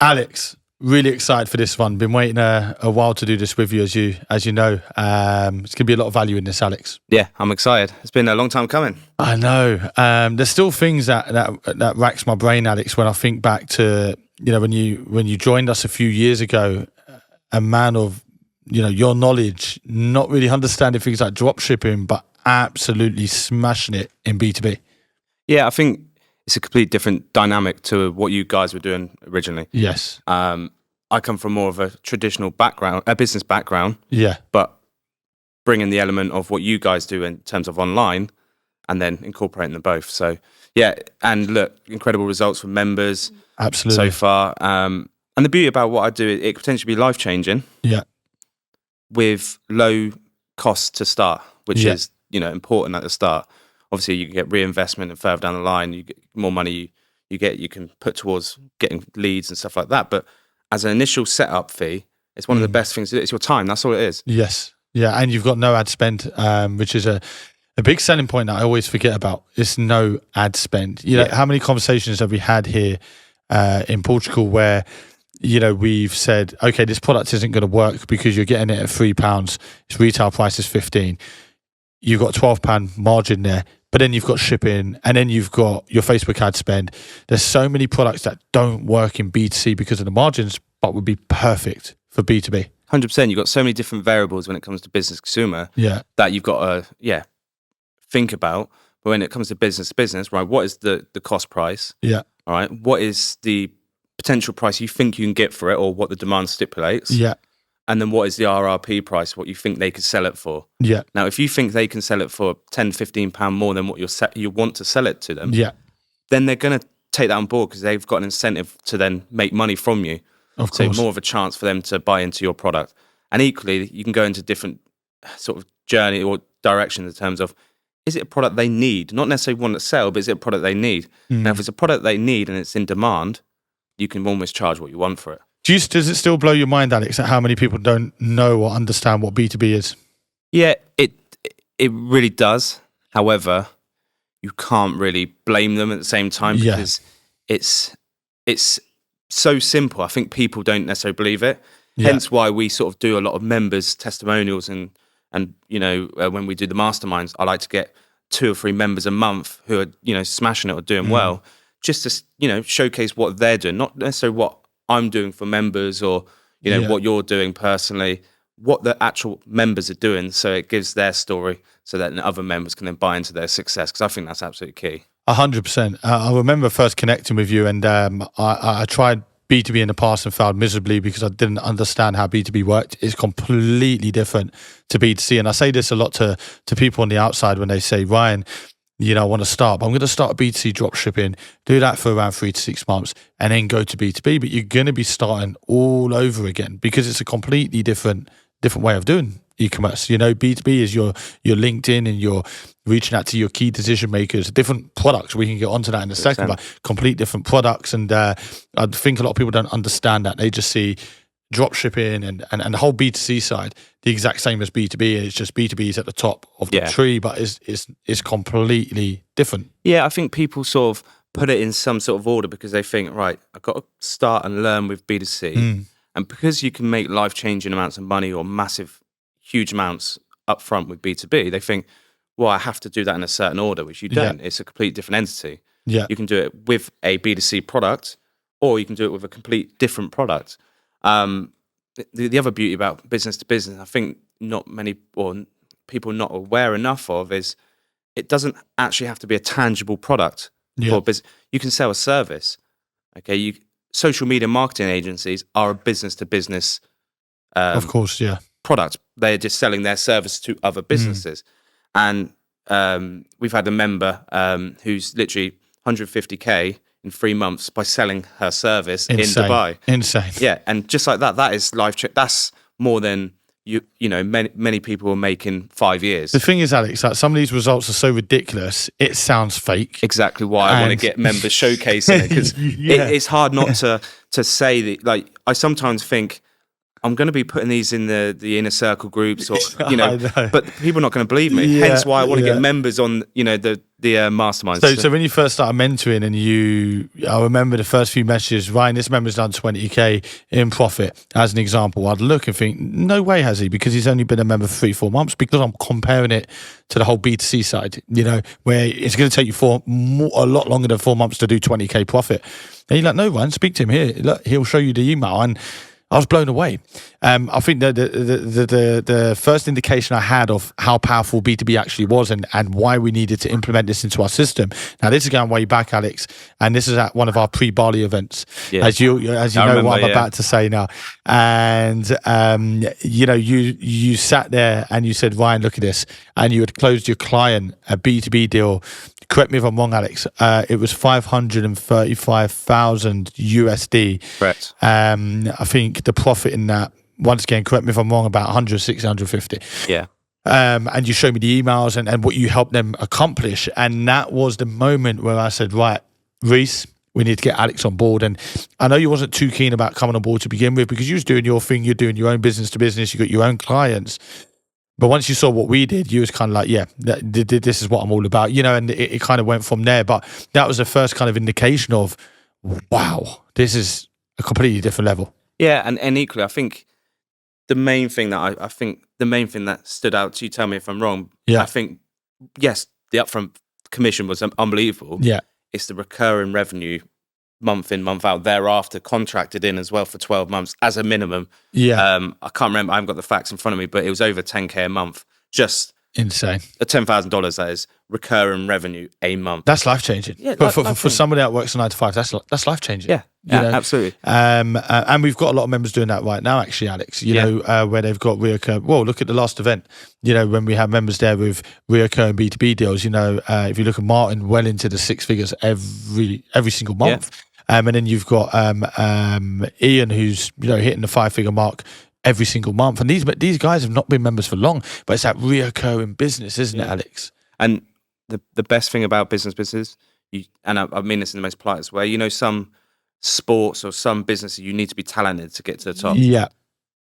Alex, really excited for this one. Been waiting a while to do this with you, as you know. It's going to be a lot of value in this, Alex. Yeah, I'm excited. It's been a long time coming. I know. There's still things that racks my brain, Alex, when I think back to, when you joined us a few years ago, a man of, your knowledge, not really understanding things like drop shipping, but absolutely smashing it in B2B. Yeah, I think it's a completely different dynamic to what you guys were doing originally. Yes. I come from more of a traditional background, a business background. Yeah. But bringing the element of what you guys do in terms of online and then incorporating them both. So, yeah, and look, incredible results from members. Absolutely. So far. And the beauty about what I do, it could potentially be life-changing. Yeah. With low cost to start, which is, important at the start. Obviously, you can get reinvestment and further down the line, you get more money you can put towards getting leads and stuff like that. But as an initial setup fee, it's one of the best things to do. It's your time. That's all it is. Yes. Yeah. And you've got no ad spend, which is a big selling point that I always forget about. It's no ad spend. How many conversations have we had here in Portugal where, we've said, okay, this product isn't going to work because you're getting it at £3. Its retail price is 15. You've got £12 margin there, but then you've got shipping and then you've got your Facebook ad spend. There's so many products that don't work in B2C because of the margins, but would be perfect for B2B. 100%. You've got so many different variables when it comes to business consumer that you've got to think about. But when it comes to business, right, what is the cost price? Yeah. All right. What is the potential price you think you can get for it or what the demand stipulates? Yeah. And then what is the RRP price, what you think they could sell it for? Yeah. Now, if you think they can sell it for £10, £15 more than what you want to sell it to them, then they're going to take that on board because they've got an incentive to then make money from you. Of course. So more of a chance for them to buy into your product. And equally, you can go into different sort of journey or direction in terms of, is it a product they need? Not necessarily one to sell, but is it a product they need? Now, if it's a product they need and it's in demand, you can almost charge what you want for it. Does it still blow your mind, Alex, at how many people don't know or understand what B2B is? Yeah, it really does. However, you can't really blame them at the same time because it's so simple. I think people don't necessarily believe it. Hence why we sort of do a lot of members' testimonials and when we do the masterminds, I like to get 2 or 3 members a month who are, smashing it or doing well, just to, showcase what they're doing, not necessarily what I'm doing for members or, what you're doing personally, what the actual members are doing. So it gives their story so that other members can then buy into their success. Because I think that's absolutely key. 100%. I remember first connecting with you and I tried B2B in the past and failed miserably because I didn't understand how B2B worked. It's completely different to B2C. And I say this a lot to people on the outside when they say, Ryan, I want to start, but I'm going to start a B2C drop shipping, do that for around 3 to 6 months and then go to B2B. But you're going to be starting all over again because it's a completely different way of doing e-commerce. B2B is your LinkedIn and you're reaching out to your key decision makers, different products. We can get onto that in a second, but complete different products. And I think a lot of people don't understand that. They just see drop shipping and the whole B2C side the exact same as B2B. It's just B2B is at the top of the tree, but it's completely different. Yeah, I think people sort of put it in some sort of order because they think, right, I've got to start and learn with B2C. And because you can make life-changing amounts of money or massive, huge amounts up front with B2B, they think, well, I have to do that in a certain order, which you don't. It's a completely different entity. You can do it with a B2C product or you can do it with a complete different product. The other beauty about business to business, I think not many or people not aware enough of is it doesn't actually have to be a tangible product for business. You can sell a service. Okay, social media marketing agencies are a business to business of course, product. They're just selling their service to other businesses. And we've had a member who's literally 150K in 3 months by selling her service in Dubai. Insane. Yeah, and just like that is life. That's more than many people are making 5 years. The thing is, Alex, like some of these results are so ridiculous, it sounds fake. Exactly why I want to get members showcasing it because it's hard not to say that. Like I sometimes think I'm going to be putting these in the inner circle groups, or you know, I know. but people are not going to believe me. Yeah, Hence why I want to yeah. get members on, you know, the masterminds. So when you first started mentoring, and I remember the first few messages, Ryan, this member's done 20K in profit, as an example. I'd look and think, no way has he, because he's only been a member for 3-4 months, because I'm comparing it to the whole B2C side, you know, where it's going to take you a lot longer than 4 months to do 20K profit. And you're like, no, Ryan, speak to him here. Look, he'll show you the email. And I was blown away. I think the first indication I had of how powerful B2B actually was, and why we needed to implement this into our system. Now, this is going way back, Alex, and this is at one of our pre-Bali events, as you know remember, what I'm about to say now. And you know, you sat there and you said, Ryan, look at this, and you had closed your client a B2B deal. Correct me if I'm wrong, Alex. It was 535,000 USD. Correct. I think the profit in that, once again, correct me if I'm wrong, about 160, 150. Yeah. And you showed me the emails and what you helped them accomplish. And that was the moment where I said, right, Reese, we need to get Alex on board. And I know you wasn't too keen about coming on board to begin with, because you was doing your thing, you're doing your own business to business, you got your own clients. But once you saw what we did, you was kind of like, yeah, this is what I'm all about, you know, and it kind of went from there. But that was the first kind of indication of, wow, this is a completely different level. Yeah, and equally, I think the main thing that stood out to you, tell me if I'm wrong, Yeah. I think, yes, the upfront commission was unbelievable. Yeah. It's the recurring revenue month in, month out, thereafter contracted in as well for 12 months as a minimum. Yeah. I can't remember, I haven't got the facts in front of me, but it was over 10K a month. Just insane. $10,000, that is recurring revenue a month. That's life changing. Yeah, but for somebody that works a 9 to 5, that's life changing. Yeah, you know? Absolutely. And we've got a lot of members doing that right now, actually, Alex. You know, where they've got reoccurring. Well, look at the last event. You know, when we have members there with reoccurring B2B deals. You know, if you look at Martin, well into the 6 figures every single month. Yeah. And then you've got Ian, who's, you know, hitting the 5-figure mark every single month. And these guys have not been members for long, but it's that reoccurring business, isn't it, Alex? And the best thing about business, and I mean this in the most politest way, you know, some sports or some businesses, you need to be talented to get to the top. Yeah.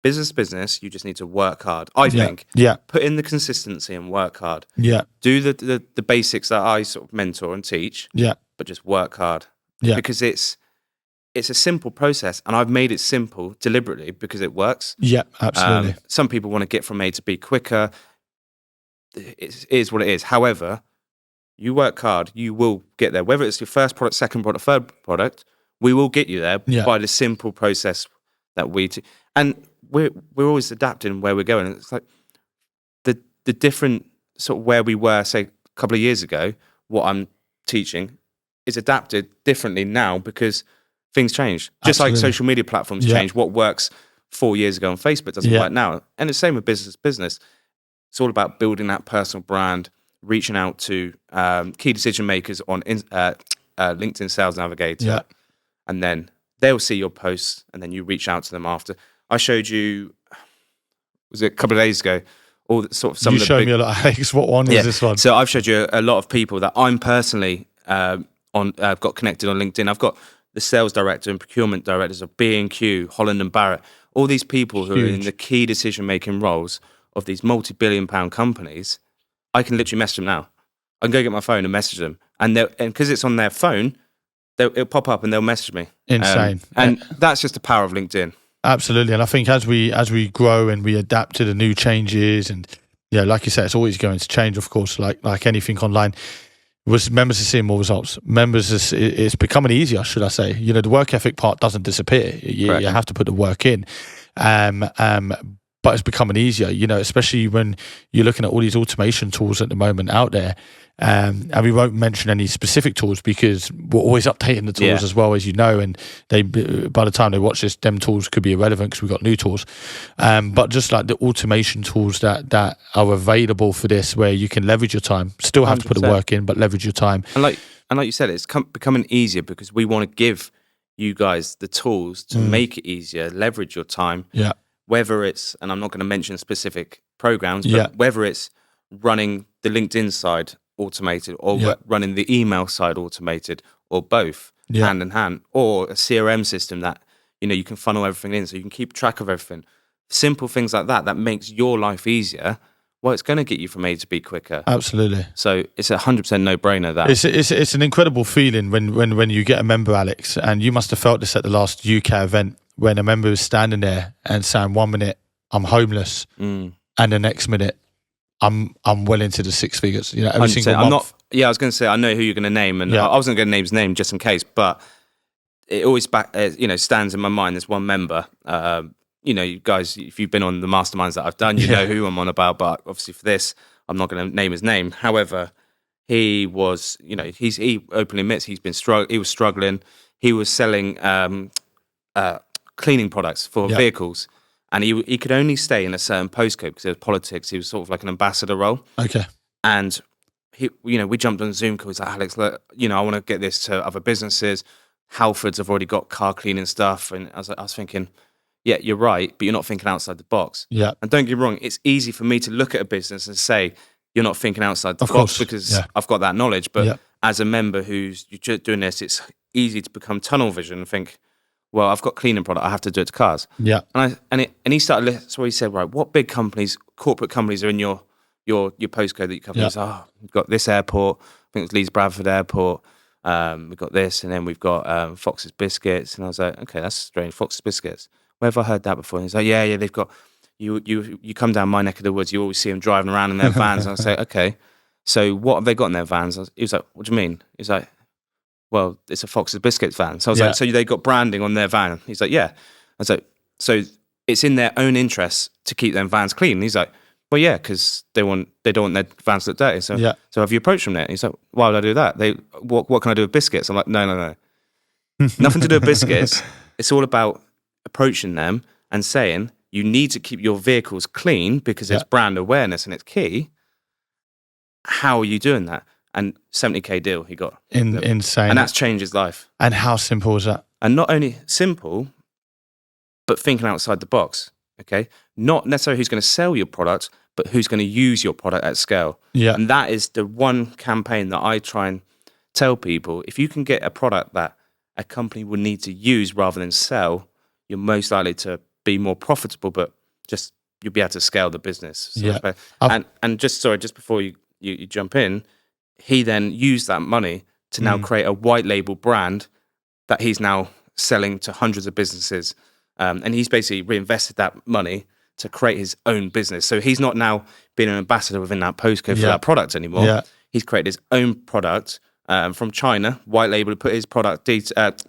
Business, you just need to work hard, I think. Yeah. Put in the consistency and work hard. Yeah. Do the basics that I sort of mentor and teach. Yeah. But just work hard. Yeah. Because it's a simple process, and I've made it simple deliberately because it works. Yeah, absolutely. Some people want to get from A to B quicker. It is what it is. However, you work hard, you will get there. Whether it's your first product, second product, third product, we will get you there by the simple process that and we're always adapting where we're going. It's like the different sort of where we were, say, a couple of years ago, what I'm teaching is adapted differently now because things change. Just like social media platforms change. What works 4 years ago on Facebook doesn't work now. And the same with business. It's all about building that personal brand, reaching out to key decision makers on LinkedIn Sales Navigator. And then they'll see your posts and then you reach out to them after. I showed you, was it a couple of days ago, all the, sort of some you of the showed me a lot, Alex. What one is this one? So I've showed you a lot of people that I'm personally got connected on LinkedIn. I've got the sales director and procurement directors of B&Q, Holland and Barrett, all these people who are in the key decision-making roles of these multi-billion-pound companies. I can literally message them now. I can go get my phone and message them. And because it's on their phone, it'll pop up and they'll message me. Insane. And that's just the power of LinkedIn. Absolutely. And I think as we grow and we adapt to the new changes, and like you said, it's always going to change, of course, like anything online. Members are seeing more results. It's becoming easier, should I say. You know, the work ethic part doesn't disappear. You have to put the work in. But it's becoming easier, you know, especially when you're looking at all these automation tools at the moment out there. And we won't mention any specific tools because we're always updating the tools as well, as you know. And by the time they watch this, them tools could be irrelevant because we've got new tools. But just like the automation tools that are available for this, where you can leverage your time, still have 100%. To put the work in, but leverage your time. And like you said, it's becoming easier because we want to give you guys the tools to make it easier, leverage your time. Yeah. Whether it's, and I'm not going to mention specific programs, but whether it's running the LinkedIn side automated or running the email side automated or both hand in hand, or a CRM system that, you know, you can funnel everything in so you can keep track of everything. simple things like that makes your life easier, well, it's going to get you from A to B quicker. Absolutely. So it's 100% no-brainer. That it's an incredible feeling when you get a member, Alex, and you must have felt this at the last UK event when a member was standing there and saying, 1 minute I'm homeless, and the next minute I'm well into the six figures. You know, every single month. I was going to say I know who you're going to name, and I wasn't going to name his name just in case, but it always stands in my mind. There's one member. You guys, if you've been on the masterminds that I've done, you know who I'm on about. But obviously for this, I'm not going to name his name. However, he was, he openly admits he was struggling. He was selling cleaning products for vehicles, and he could only stay in a certain postcode because it was politics. He was sort of like an ambassador role. Okay. And we jumped on Zoom call. He's like, Alex, look, I want to get this to other businesses. Halfords have already got car cleaning stuff, and I was thinking, yeah, you're right, but you're not thinking outside the box. Yeah. And don't get me wrong, it's easy for me to look at a business and say, you're not thinking outside the box because I've got that knowledge. But as a member who's doing this, it's easy to become tunnel vision and think, well, I've got cleaning product, I have to do it to cars. Yeah. And he started, so he said, right, what big companies, corporate companies are in your postcode that you cover? He's like, we've got this airport, I think it's Leeds Bradford Airport. We've got this, and then we've got Fox's Biscuits. And I was like, okay, that's strange, Fox's Biscuits. Where have I heard that before? And he's like, yeah, they've got, you come down my neck of the woods, you always see them driving around in their vans. And I was like, okay, so what have they got in their vans? He was like, what do you mean? He's like, well, it's a Fox's Biscuits van. So I was like, so they got branding on their van? He's like, yeah. I was like, so it's in their own interests to keep their vans clean? And he's like, well, yeah, because they don't want their vans to look dirty. So have you approached them there? And he's like, why would I do that? What can I do with biscuits? I'm like, no. Nothing to do with biscuits. It's all about approaching them and saying, you need to keep your vehicles clean because it's brand awareness and it's key. How are you doing that? And 70K deal he got. Insane. And that's changed his life. And how simple is that? And not only simple, but thinking outside the box, okay? Not necessarily who's going to sell your product, but who's going to use your product at scale. Yeah. And that is the one campaign that I try and tell people. If you can get a product that a company would need to use rather than sell, you're most likely to be more profitable, but just you'll be able to scale the business. So and just before you jump in, he then used that money to now create a white label brand that he's now selling to hundreds of businesses. And he's basically reinvested that money to create his own business. So he's not now being an ambassador within that postcode for that product anymore. Yeah. He's created his own product from China, white label, put his product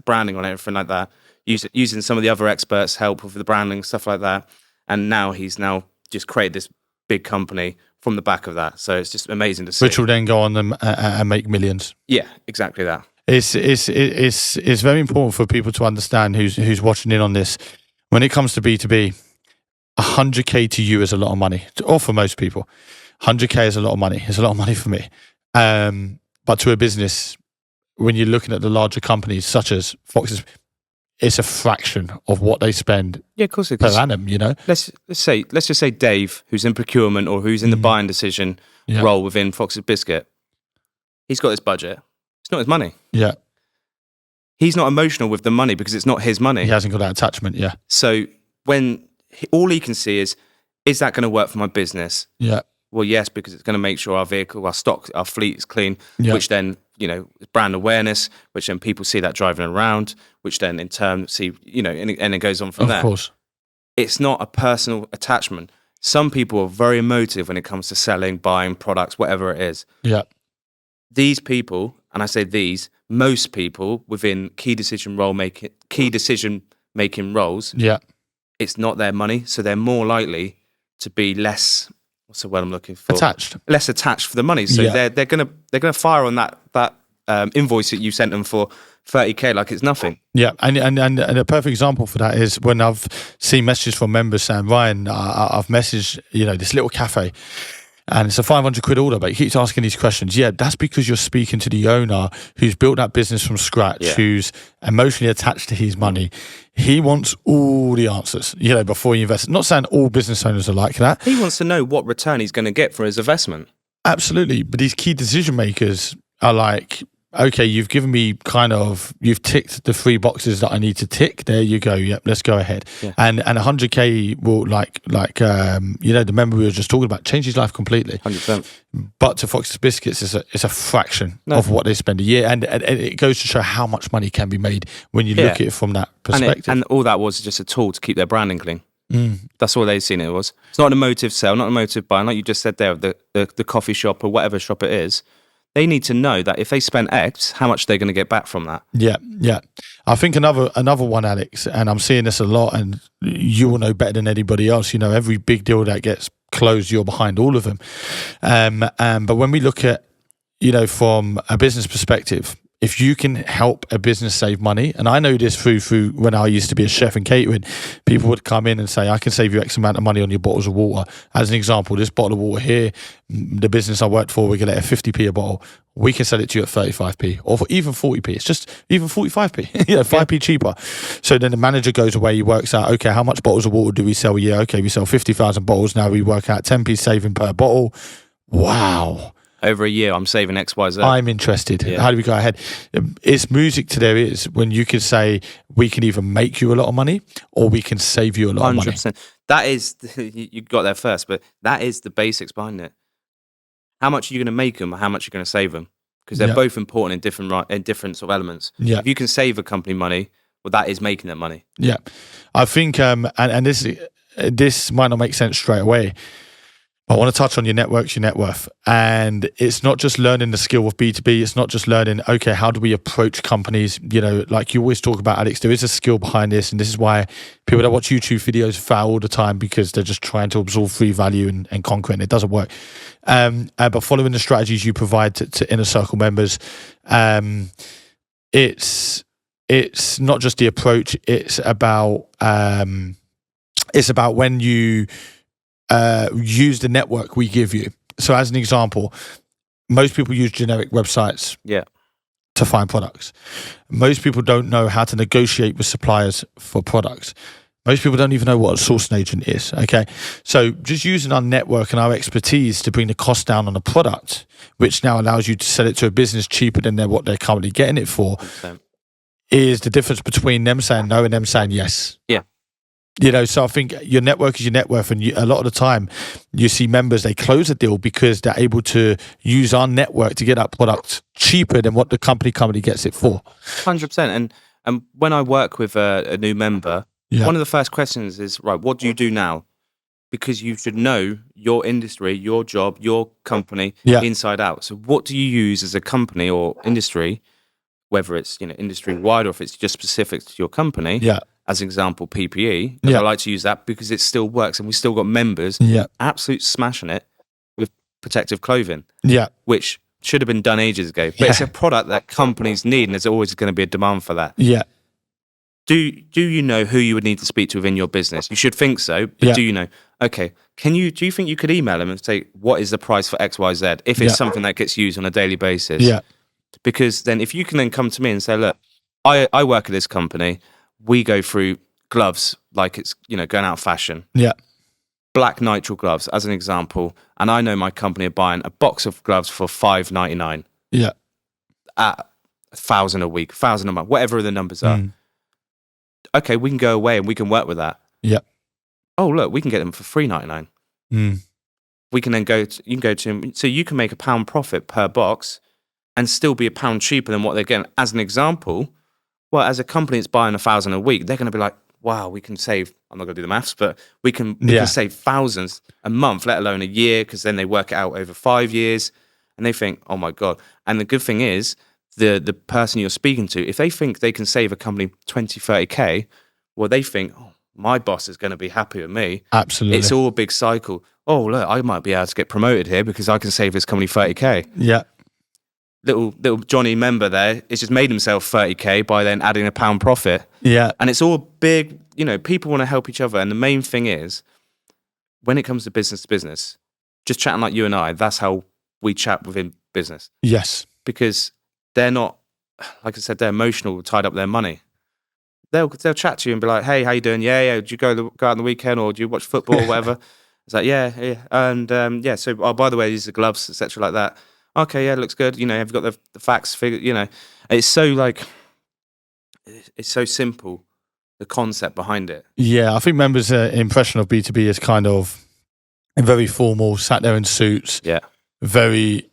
branding on it, everything like that, using some of the other experts' help with the branding, stuff like that. And now he's just created this big company from the back of that. So it's just amazing to see. Which will then go on them and make millions. Yeah, exactly that. It's very important for people to understand who's watching in on this. When it comes to B2B, 100K to you is a lot of money, or for most people. 100K is a lot of money. It's a lot of money for me. But to a business, when you're looking at the larger companies such as Fox's, it's a fraction of what they spend of course it per annum, you know? Let's just say Dave, who's in procurement or who's in the buying decision role within Fox's Biscuit, he's got his budget. It's not his money. Yeah. He's not emotional with the money because it's not his money. He hasn't got that attachment, yeah. So when all he can see is that going to work for my business? Yeah. Well, yes, because it's going to make sure our vehicle, our stock, our fleet is clean, which then, brand awareness, which then people see that driving around, which then in turn see, and it goes on from there. Of course. It's not a personal attachment. Some people are very emotive when it comes to selling, buying products, whatever it is. Yeah. These people, and I say these, most people within key decision making roles, it's not their money, so they're more likely to be less. What's the word I'm looking for? Less attached for the money. So they're gonna fire on that invoice that you sent them for 30K like it's nothing. Yeah, and a perfect example for that is when I've seen messages from members saying, Ryan, I've messaged this little cafe. And it's a 500 quid order, but he keeps asking these questions. Yeah, that's because you're speaking to the owner who's built that business from scratch, who's emotionally attached to his money. He wants all the answers, before you invest. Not saying all business owners are like that. He wants to know what return he's going to get for his investment. Absolutely. But these key decision makers are like, okay, you've given me you've ticked the 3 boxes that I need to tick. There you go. Yep, let's go ahead. Yeah. And 100K will the member we were just talking about, change his life completely. 100%. But to Fox's Biscuits, it's a fraction of what they spend a year, and it goes to show how much money can be made when you look at it from that perspective. And all that was just a tool to keep their branding clean. That's all they've seen it was. It's not an emotive sale, not an emotive buy. Like you just said there, the coffee shop or whatever shop it is, they need to know that if they spend X, how much they're going to get back from that. Yeah. I think another one, Alex, and I'm seeing this a lot, and you will know better than anybody else. Every big deal that gets closed, you're behind all of them. But when we look at, from a business perspective, if you can help a business save money, and I know this through when I used to be a chef in catering, people would come in and say, I can save you X amount of money on your bottles of water. As an example, this bottle of water here, the business I worked for, we can let it 50p a bottle. We can sell it to you at 35p or for even 40p. It's just even 45p, 5p cheaper. So then the manager goes away, he works out, okay, how much bottles of water do we sell a year? Okay, we sell 50,000 bottles. Now we work out 10p saving per bottle. Wow. Over a year, I'm saving X, Y, Z. I'm interested. Yeah. How do we go ahead? It's music to their ears when you can say, we can either make you a lot of money or we can save you a lot 100%. Of money. That is, you got there first, but that is the basics behind it. How much are you going to make them or how much are you going to save them? Because they're both important in different sort of elements. Yeah. If you can save a company money, well, that is making them money. Yeah. I think, and this might not make sense straight away, I want to touch on your network's your net worth. And it's not just learning the skill of B2B. It's not just learning, okay, how do we approach companies? Like you always talk about, Alex, there is a skill behind this. And this is why people that watch YouTube videos fail all the time, because they're just trying to absorb free value and conquer it, and it doesn't work. But following the strategies you provide to inner circle members, it's not just the approach. It's about when you use the network we give you. So as an example, most people use generic websites to find products. Most people don't know how to negotiate with suppliers for products. Most people don't even know what a sourcing agent is, okay? So just using our network and our expertise to bring the cost down on a product, which now allows you to sell it to a business cheaper than what they're currently getting it for, 100%. Is the difference between them saying no and them saying yes. Yeah. So I think your network is your net worth, and a lot of the time you see members, they close a deal because they're able to use our network to get that product cheaper than what the company gets it for. 100%. And when I work with a new member, one of the first questions is, right, what do you do now? Because you should know your industry, your job, your company inside out. So what do you use as a company or industry, whether it's industry wide or if it's just specific to your company? Yeah. As an example, PPE. I like to use that because it still works, and we still got members absolute smashing it with protective clothing. Yeah, which should have been done ages ago. But it's a product that companies need, and there's always going to be a demand for that. Yeah. Do you know who you would need to speak to within your business? You should think so, but do you know? Okay, do you think you could email them and say, what is the price for X, Y, Z, if it's something that gets used on a daily basis? Yeah. Because then if you can then come to me and say, look, I work at this company, we go through gloves like it's, going out of fashion. Yeah. Black nitrile gloves, as an example. And I know my company are buying a box of gloves for $5.99. Yeah. At $1,000 a week, $1,000 a month, whatever the numbers are. Okay, we can go away and we can work with that. Yeah. Oh, look, we can get them for $3.99. We can then you can go to them, so you can make £1 profit per box and still be £1 cheaper than what they're getting. As an example, well, as a company that's buying $1,000 a week, they're going to be like, wow, we can save, I'm not going to do the maths, but we can save thousands a month, let alone a year, because then they work it out over 5 years, and they think, oh my God. And the good thing is, the person you're speaking to, if they think they can save a company 20, 30K, well, they think, oh, my boss is going to be happy with me. Absolutely. It's all a big cycle. Oh, look, I might be able to get promoted here because I can save this company 30K. Yeah. Little Johnny member there has just made himself 30K by then adding £1 profit. Yeah. And it's all big, people want to help each other. And the main thing is, when it comes to business, just chatting like you and I, that's how we chat within business. Yes. Because they're not, like I said, they're emotional, tied up with their money. They'll chat to you and be like, hey, how you doing? Yeah. Do you go out on the weekend, or do you watch football or whatever? It's like, yeah. And so, oh, by the way, these are gloves, etc. like that. Okay, yeah, looks good. You know, have you got the facts figured? You know, it's so like, it's so simple, the concept behind it. Yeah, I think members' impression of B2B is kind of very formal, sat there in suits, Yeah. very,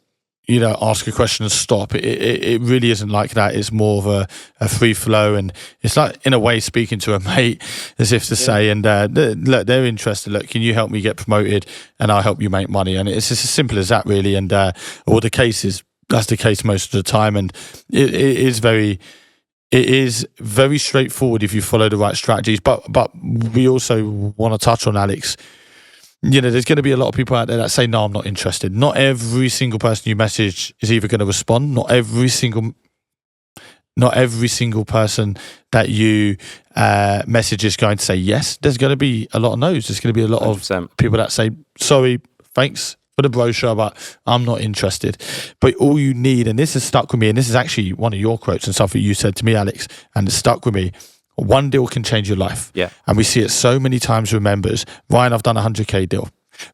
ask a question and stop. It really isn't like that. It's more of a free flow, and it's like, in a way, speaking to a mate, as if to say, and look, they're interested. Look, can you help me get promoted, and I'll help you make money. And it's just as simple as that, really. And all the cases, that's the case most of the time, and it is very straightforward if you follow the right strategies. But we also want to touch on, Alex, there's going to be a lot of people out there that say, no, I'm not interested. Not every single person you message is either going to respond. Not every single person that you message is going to say yes. There's going to be a lot of no's. There's going to be a lot 100%. of people that say, sorry, thanks for the brochure, but I'm not interested. But all you need, and this has stuck with me, and this is actually one of your quotes and something you said to me, Alex, and it stuck with me. One deal can change your life. Yeah. And we see it so many times with members. Ryan, I've done a 100K deal.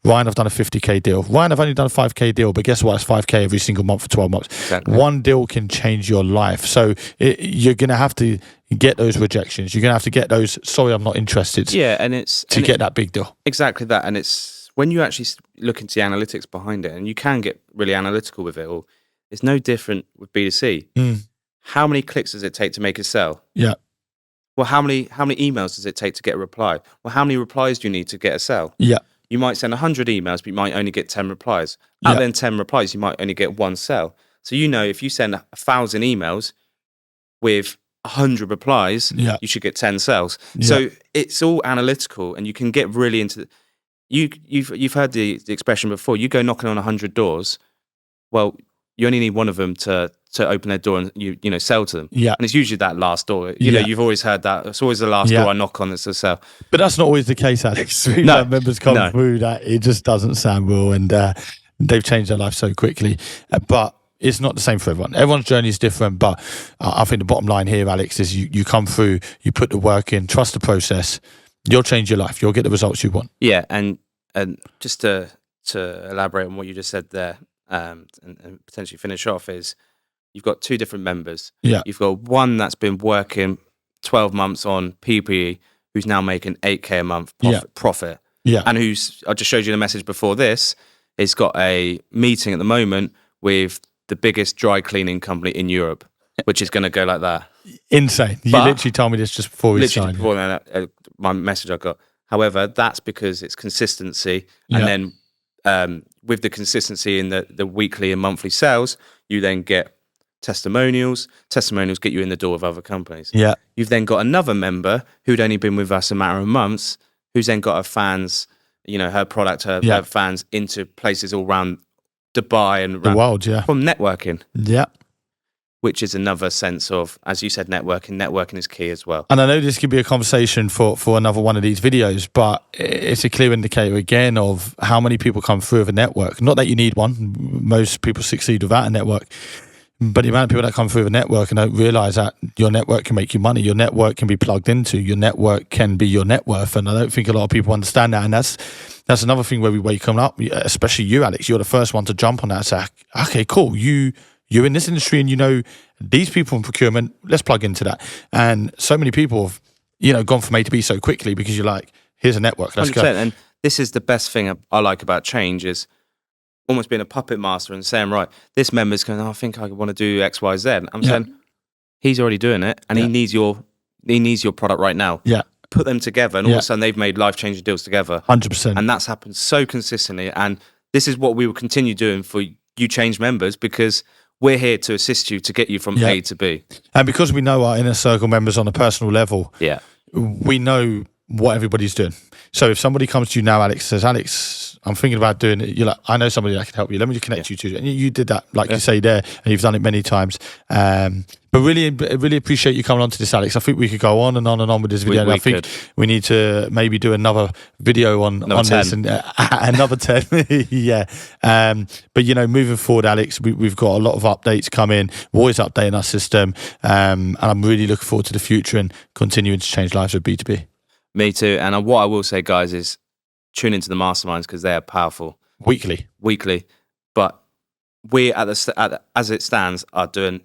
Ryan, I've done a 50K deal. Ryan, I've only done a 5K deal, but guess what? It's 5K every single month for 12 months. Exactly. One deal can change your life. So you're going to have to get those rejections. You're going to have to get those, sorry, I'm not interested. Yeah, and get that big deal. Exactly that. And it's when you actually look into the analytics behind it, and you can get really analytical with it all, it's no different with B2C. How many clicks does it take to make a sale? Yeah. Well, how many emails does it take to get a reply? Well, how many replies do you need to get a sale? Yeah. You might send 100 emails, but you might only get 10 replies. Out of then 10 replies, you might only get one sale. So if you send 1,000 emails with 100 replies, you should get 10 sales. Yeah. So it's all analytical, and you can get really into you've heard the expression before. You go knocking on 100 doors. Well, you only need one of them to open their door and you sell to them. Yeah. And it's usually that last door. You know, you've always heard that. It's always the last door I knock on that's a sell. But that's not always the case, Alex. We've had members come through that it just doesn't sound real, and they've changed their life so quickly. But it's not the same for everyone. Everyone's journey is different. But I think the bottom line here, Alex, is you come through, you put the work in, trust the process, you'll change your life. You'll get the results you want. Yeah. And just to elaborate on what you just said there, and potentially finish off, is you've got two different members. Yeah. You've got one that's been working 12 months on PPE, who's now making 8K a month profit. Yeah. And I just showed you the message before this, has got a meeting at the moment with the biggest dry cleaning company in Europe, which is going to go like that. Insane. You literally told me this just before we signed. Before my message I got. However, that's because it's consistency. And then with the consistency in the weekly and monthly sales, you then get testimonials. Testimonials get you in the door of other companies. Yeah. You've then got another member who'd only been with us a matter of months, who's then got her fans, her product, her fans into places all around Dubai and the world, from networking. Yeah. Which is another sense of, as you said, networking. Networking is key as well. And I know this could be a conversation for another one of these videos, but it's a clear indicator again of how many people come through with a network. Not that you need one. Most people succeed without a network. But the amount of people that come through with a network and don't realise that your network can make you money, your network can be plugged into, your network can be your net worth. And I don't think a lot of people understand that. And that's another thing where we wake up, especially you, Alex. You're the first one to jump on that and say, okay, cool, you're in this industry and these people in procurement, let's plug into that. And so many people have, gone from A to B so quickly because you're like, here's a network, let's 100%. go. And this is the best thing I like about change, is almost being a puppet master and saying, right, this member's going, I think I want to do X, Y, Z. I'm saying, he's already doing it and he needs your product right now. Yeah. Put them together and all of a sudden they've made life-changing deals together. 100%. And that's happened so consistently. And this is what we will continue doing for you change members, because we're here to assist you to get you from A to B. And because we know our inner circle members on a personal level, we know what everybody's doing. So if somebody comes to you now, Alex, says, Alex, I'm thinking about doing it. You're like, I know somebody that can help you. Let me just connect you to it. And you did that, like you say there, and you've done it many times. But really appreciate you coming on to this, Alex. I think we could go on and on and on with this video. I think we need to maybe do another video on this, and another 10. Yeah. But moving forward, Alex, we've got a lot of updates coming. We're always updating our system. And I'm really looking forward to the future and continuing to change lives with B2B. Me too. And what I will say, guys, is tune into the masterminds because they are powerful. Weekly. But we as it stands are doing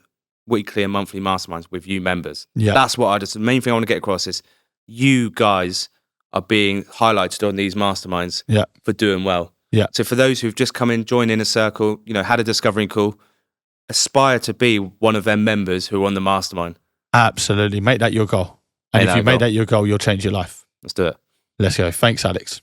weekly and monthly masterminds with you members. Yeah. That's what the main thing I want to get across is you guys are being highlighted on these masterminds for doing well. Yeah. So for those who've just come in, joined in a circle, had a discovering call, aspire to be one of them members who are on the mastermind. Absolutely. Make that your goal. And if you make that your goal, you'll change your life. Let's do it. Let's go. Thanks, Alex.